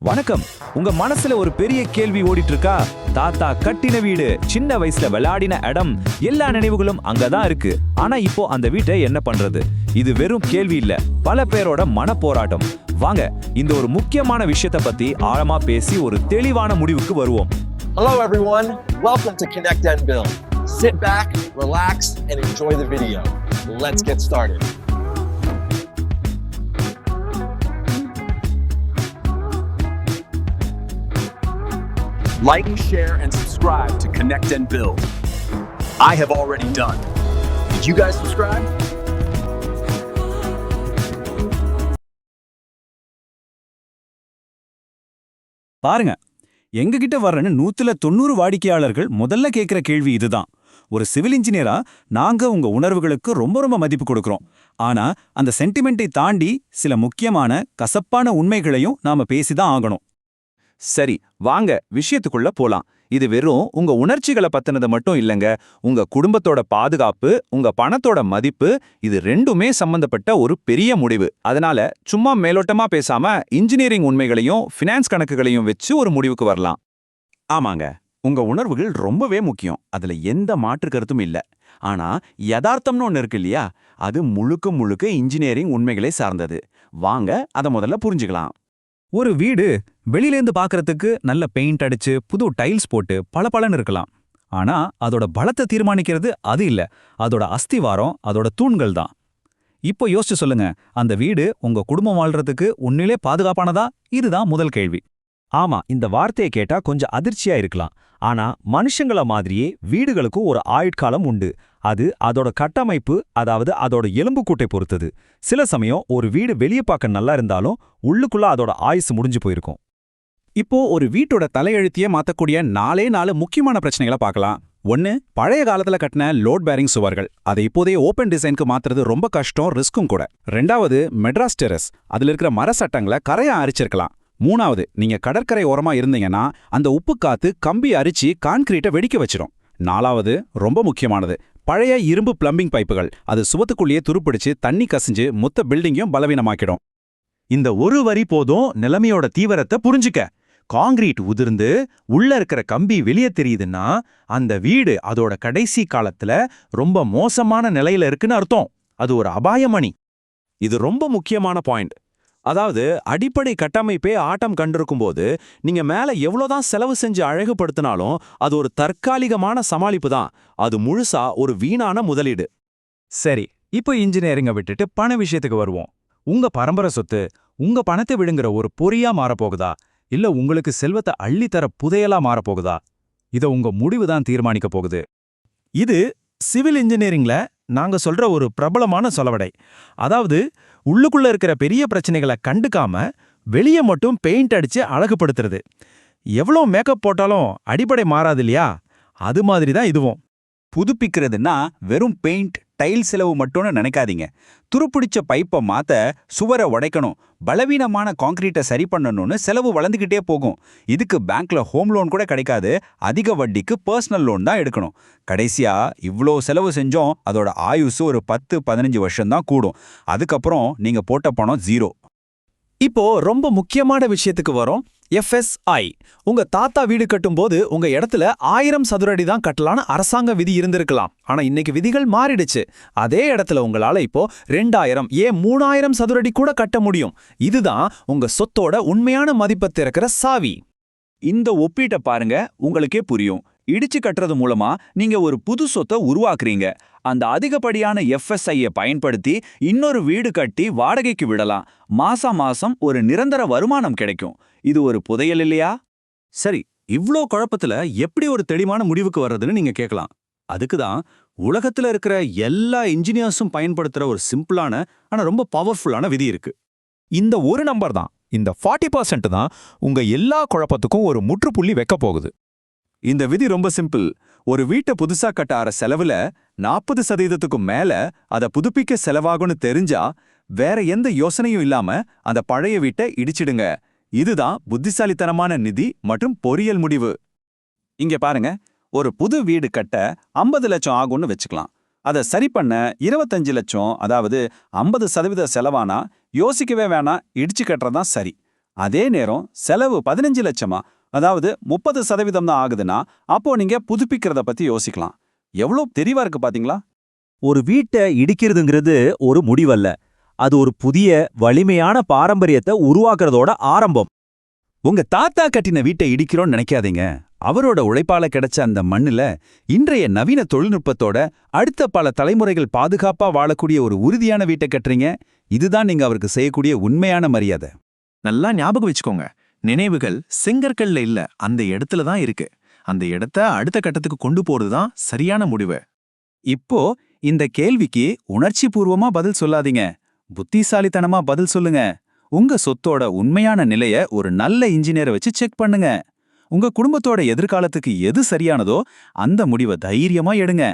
வணக்கம். உங்க மனசுல ஒரு பெரிய கேள்வி ஓடிட்டு இருக்கா? தாத்தா கட்டின வீடு, சின்ன வயசுல விளையாடின இடம், எல்லா நினைவுகளும் அங்கதான் இருக்கு. ஆனா இப்போ அந்த வீட்டை என்ன பண்றது? இது வெறும் கேள்வி இல்ல, பல பேரோட மனப்போராட்டம். வாங்க இந்த ஒரு முக்கியமான விஷயத்தை பத்தி ஆழமா பேசி ஒரு தெளிவான முடிவுக்கு வருவோம். Hello everyone, welcome to Connect and Build. Sit back, relax, and enjoy the video. Let's get started. Like, share, and subscribe to Connect and Build. I have already done. Did you guys subscribe? பாருங்க, எங்ககிட்ட வர்றன்னு 190 வாடிக்கையாளர்கள் முதல்ல கேட்கிற கேள்வி இதுதான். ஒரு civil இன்ஜினியரா நாங்க உங்க உணர்வுகளுக்கு ரொம்ப மதிப்பு கொடுக்கறோம். ஆனா அந்த சென்டிமெண்ட்டை தாண்டி சில முக்கியமான கசப்பான உண்மைகளையும் நாம பேசிதான் ஆகணும். சரி, வாங்க விஷயத்துக்குள்ள போலாம். இது வெறும் உங்க உணர்ச்சிகளை பத்தினது மட்டும் இல்லங்க, உங்க குடும்பத்தோட பாதுகாப்பு, உங்க பணத்தோட மதிப்பு, இது ரெண்டுமே சம்பந்தப்பட்ட ஒரு பெரிய முடிவு. அதனால சும்மா மேலோட்டமா பேசாம இன்ஜினியரிங் உண்மைகளையும் ஃபினான்ஸ் கணக்குகளையும் வச்சு ஒரு முடிவுக்கு வரலாம். ஆமாங்க, உங்க உணர்வுகள் ரொம்பவே முக்கியம், அதுல எந்த மாற்று கருத்தும் இல்ல. ஆனா யதார்த்தம்னு ஒன்னு இருக்கு இல்லையா, அது முழுக்க இன்ஜினியரிங் உண்மைகளை சார்ந்தது. வாங்க அதை முதல்ல புரிஞ்சுக்கலாம். ஒரு வீடு வெளியிலேந்து பார்க்கறதுக்கு நல்ல பெயிண்ட் அடிச்சு புது டைல்ஸ் போட்டு பளபளன்னு இருக்கலாம். ஆனா அதோட பலத்தை தீர்மானிக்கிறது அது இல்ல, அதோட அஸ்திவாரம், அதோட தூண்கள் தான். இப்போ யோசிச்சு சொல்லுங்க, அந்த வீடு உங்க குடும்பம் வாழ்றதுக்கு உண்மையிலே பாதுகாப்பானதா? இதுதான் முதல் கேள்வி. ஆமா, இந்த வார்த்தையை கேட்டா கொஞ்சம் அதிர்ச்சியா இருக்கலாம். ஆனா மனுஷங்கள மாதிரியே வீடுகளுக்கும் ஒரு ஆயுட்காலம் உண்டு. அது அதோட கட்டமைப்பு, அதாவது அதோட எலும்புக்கூட்டை பொறுத்தது. சில சமயம் ஒரு வீடு வெளியே பார்க்க நல்லா இருந்தாலும் உள்ளுக்குள்ள அதோட ஆயுசு முடிஞ்சு போயிருக்கும். இப்போ ஒரு வீட்டோட தலையெழுத்தியே மாத்தக்கூடிய 4 முக்கியமான பிரச்சனைகளை பார்க்கலாம். ஒன்னு, பழைய காலத்துல கட்டின லோட் பேரிங் சுவர்கள். அதை இப்போதைய ஓபன் டிசைனுக்கு மாத்துறது ரொம்ப கஷ்டம், ரிஸ்க்கும் கூட. ரெண்டாவது, மெட்ராஸ் டெரஸ். அதுல இருக்கிற மர சட்டங்களை கரையா அரிச்சிருக்கலாம். மூணாவது, நீங்க கடற்கரை ஓரமா இருந்தீங்கன்னா அந்த உப்பு காத்து கம்பி அரிச்சு கான்கிரீட்டை வெடிக்க வச்சிரும். நாலாவது, ரொம்ப முக்கியமானது, பழைய இரும்பு பிளம்பிங் பைப்புகள். அது சுவத்துக்குள்ளேயே துருப்பிடிச்சு தண்ணி கசிஞ்சு மொத்த பில்டிங்கையும் பலவீனமாக்கிடும். இந்த ஒரு வரி போதும் நிலைமையோட தீவிரத்தை புரிஞ்சுக்க. காங்கிரீட் உதிர்ந்து உள்ள இருக்கிற கம்பி வெளியே தெரியுதுன்னா அந்த வீடு அதோட கடைசி காலத்துல ரொம்ப மோசமான நிலையில இருக்குன்னு அர்த்தம். அது ஒரு அபாயமணி. இது ரொம்ப முக்கியமான பாயிண்ட். அதாவது அடிப்படை கட்டமைப்பே ஆட்டம் கண்டிருக்கும் போது நீங்க மேல எவ்வளோதான் செலவு செஞ்சு அழகுபடுத்தினாலும் அது ஒரு தற்காலிகமான சமாளிப்பு தான். அது முழுசா ஒரு வீணான முதலீடு. சரி, இப்போ இன்ஜினியரிங்கை விட்டுட்டு பண விஷயத்துக்கு வருவோம். உங்க பரம்பரை சொத்து உங்க பணத்தை விழுங்குற ஒரு பொறியா மாறப்போகுதா, இல்ல உங்களுக்கு செல்வத்தை அள்ளித்தர புதையலா மாறப்போகுதா? இத உங்க முடிவு தான் தீர்மானிக்க போகுது. இது சிவில் இன்ஜினியரிங்ல நாங்க சொல்ற ஒரு பிரபலமான சொலவடை. அதாவது உள்ளுக்குள்ள இருக்கிற பெரிய பிரச்சனைகளை கண்டுக்காம வெளியே மட்டும் பெயிண்ட் அடிச்சு அழகுபடுத்துறது. எவ்வளோ மேக்கப் போட்டாலும் அடிப்படை மாறாது இல்லையா? அது மாதிரி தான் இதுவும். புதுப்பிக்கிறதுனா வெறும் பெயிண்ட் டைல் செலவு மட்டும்னு நினைக்காதீங்க. துருப்பிடிச்ச பைப்பை மாத்த சுவரை உடைக்கணும், பலவீனமான கான்கிரீட்டை சரி பண்ணணும்னு செலவு வளர்ந்துக்கிட்டே போகும். இதுக்கு பேங்க்ல ஹோம் லோன் கூட கிடைக்காது, அதிக வட்டிக்கு பர்சனல் லோன் தான் எடுக்கணும். கடைசியா இவ்ளோ செலவு செஞ்சோம் அதோட ஆயுசு ஒரு 10-15 வருஷம்தான் கூடும். அதுக்கப்புறம் நீங்க போட்ட பணம் ஜீரோ. இப்போ ரொம்ப முக்கியமான விஷயத்துக்கு வரும். FSI. உங்க தாத்தா வீடு கட்டும்போது உங்க இடத்துல 1000 சதுரடி தான் கட்டலான்னு அரசாங்க விதி இருந்திருக்கலாம். ஆனா இன்னைக்கு விதிகள் மாறிடுச்சு. அதே இடத்துல உங்களால இப்போ 2000 ஏன் 3000 சதுரடி கூட கட்ட முடியும். இதுதான் உங்க சொத்தோட உண்மையான மதிப்பை திறக்கிற சாவி. இந்த ஒப்பீட்டை பாருங்க, உங்களுக்கே புரியும். இடிச்சு கட்டுறது மூலமா நீங்க ஒரு புது சொத்தை உருவாக்குறீங்க. அந்த அதிகப்படியான FSIயை பயன்படுத்தி இன்னொரு வீடு கட்டி வாடகைக்கு விடலாம். மாசம் ஒரு நிரந்தர வருமானம் கிடைக்கும். இது ஒரு புதையல் இல்லையா? சரி, இவ்ளோ குழப்பத்துல எப்படி ஒரு தெளிவான முடிவுக்கு வர்றதுன்னு நீங்க கேட்கலாம். அதுக்குதான் உலகத்துல இருக்கிற எல்லா இன்ஜினியர்ஸும் பயன்படுத்துற ஒரு சிம்பிளான ஆனா ரொம்ப பவர்ஃபுல்லான விதி இருக்கு. இந்த ஒரு நம்பர் தான், இந்த 40% தான் உங்க எல்லா குழப்பத்துக்கும் ஒரு முற்றுப்புள்ளி வைக்க போகுது. இந்த விதி ரொம்ப சிம்பிள். ஒரு வீட்டை புதுசா கட்ட ஆற செலவுல 40%க்கும் மேல அதை புதுப்பிக்க செலவாகும்னு தெரிஞ்சா வேற எந்த யோசனையும் இல்லாம அந்த பழைய வீட்டை இடிச்சிடுங்க. இதுதான் புத்திசாலித்தனமான நிதி மற்றும் பொறியியல் முடிவு. இங்க பாருங்க, ஒரு புது வீடு கட்ட 50 லட்சம் ஆகும்னு வச்சுக்கலாம். அதை சரி பண்ண 25 லட்சம், அதாவது 50% செலவானா யோசிக்கவே வேணாம், இடிச்சு கட்டுறதான் சரி. அதே நேரம் செலவு 15 லட்சமா, அதாவது 30% தான் ஆகுதுன்னா அப்போ நீங்க புதுப்பிக்கிறத பத்தி யோசிக்கலாம். எவ்வளோ தெளிவா இருக்கு பாத்தீங்களா? ஒரு வீட்டை இடிக்கிறதுங்கிறது ஒரு முடிவல்ல. அது ஒரு புதிய வலிமையான பாரம்பரியத்தை உருவாக்குறதோட ஆரம்பம். உங்க தாத்தா கட்டின வீட்டை இடிக்கிறோம்னு நினைக்காதீங்க. அவரோட உழைப்பால கிடைச்ச அந்த மண்ணுல இன்றைய நவீன தொழில்நுட்பத்தோட அடுத்த பல தலைமுறைகள் பாதுகாப்பா வாழக்கூடிய ஒரு உறுதியான வீட்டை கட்டுறீங்க. இதுதான் நீங்க அவருக்கு செய்யக்கூடிய உண்மையான மரியாதை. நல்லா ஞாபகம் வச்சுக்கோங்க, நினைவுகள் செங்கற்கள்ல இல்ல, அந்த இடத்துல தான் இருக்கு. அந்த இடத்த அடுத்த கட்டத்துக்கு கொண்டு போறது தான் சரியான முடிவு. இப்போ இந்த கேள்விக்கு உணர்ச்சி பூர்வமா பதில் சொல்லாதீங்க, புத்திசாலித்தனமா பதில் சொல்லுங்க. உங்க சொத்தோட உண்மையான நிலைய ஒரு நல்ல இன்ஜினியரை வச்சு செக் பண்ணுங்க. உங்க குடும்பத்தோட எதிர்காலத்துக்கு எது சரியானதோ அந்த முடிவை தைரியமா எடுங்க.